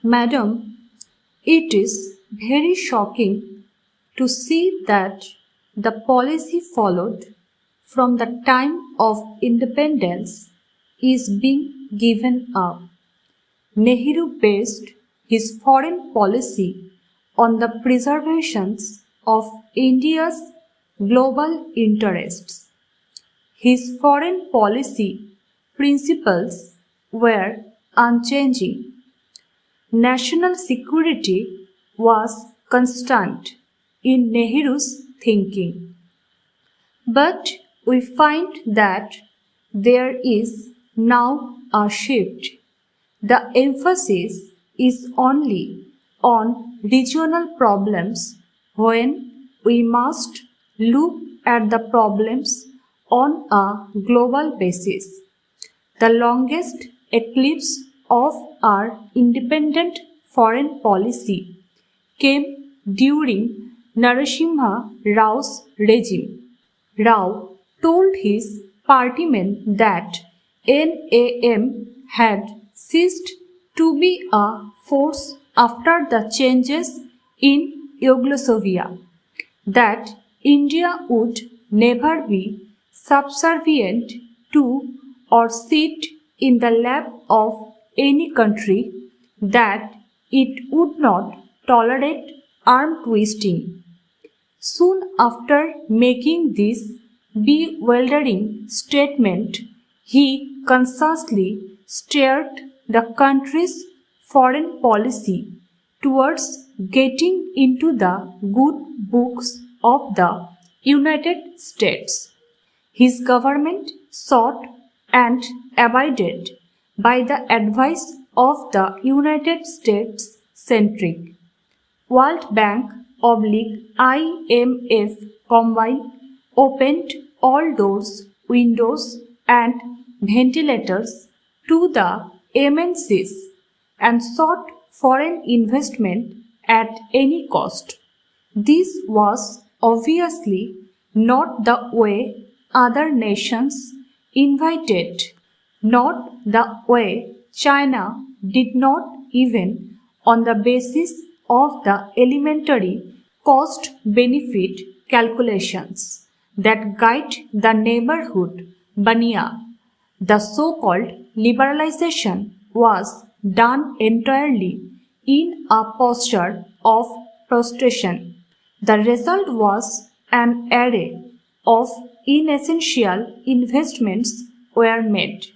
Madam, it is very shocking to see that the policy followed from the time of independence is being given up. Nehru based his foreign policy on the preservation of India's global interests. His foreign policy principles were unchanging. National security was constant in Nehru's thinking. But we find that there is now a shift. The emphasis is only on regional problems when we must look at the problems on a global basis. The longest eclipse of our independent foreign policy came during Narasimha Rao's regime. Rao told his partymen that NAM had ceased to be a force after the changes in Yugoslavia, that India would never be subservient to or sit in the lap of any country, that it would not tolerate arm twisting. Soon after making this bewildering statement, he consciously steered the country's foreign policy towards getting into the good books of the United States. His government sought and abided by the advice of the United States centric World Bank IMF combined opened all doors, windows and ventilators to the MNCs and sought foreign investment at any cost. This was obviously not the way other nations invited, not the way China did not, even on the basis of the elementary cost-benefit calculations that guide the neighborhood Bania. The so-called liberalization was done entirely in a posture of prostration. The result was an array of inessential investments were made.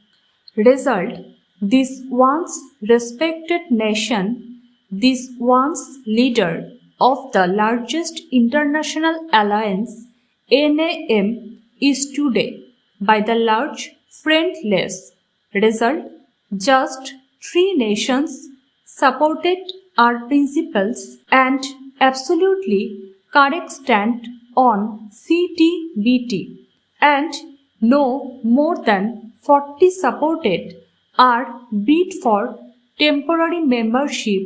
Result: this once respected nation, this once leader of the largest international alliance, NAM, is today by the large friendless. Result: just three nations supported our principles and absolutely correct stand on CTBT, and no more than 40 supported our bid for temporary membership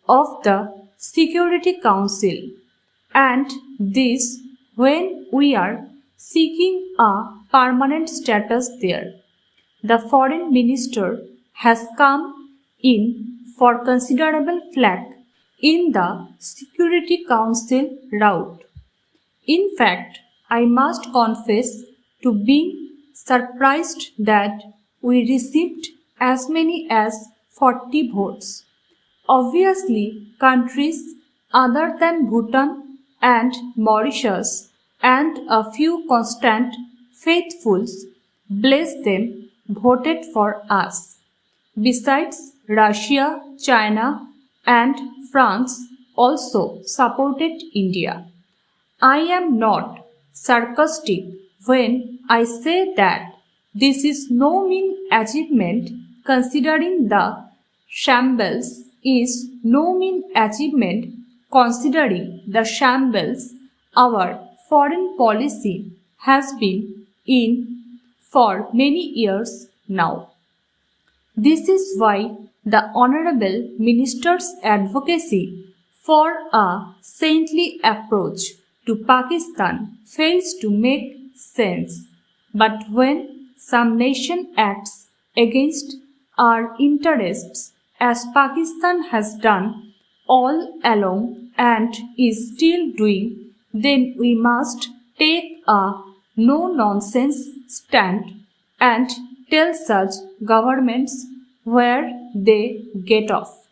of the Security Council, and this when we are seeking a permanent status there. The foreign minister has come in for considerable flack in the Security Council route. In fact, I must confess to being surprised that we received as many as 40 votes. Obviously, countries other than Bhutan and Mauritius and a few constant faithfuls, bless them, voted for us. Besides, Russia, China and France also supported India. I am not sarcastic when I say that this is no mean achievement, considering the shambles is no mean achievement considering the shambles our foreign policy has been in for many years now. This is why the Honorable Minister's advocacy for a saintly approach to Pakistan fails to make sense. But when some nation acts against our interests as Pakistan has done all along and is still doing, then we must take a no-nonsense stand and tell such governments where they get off.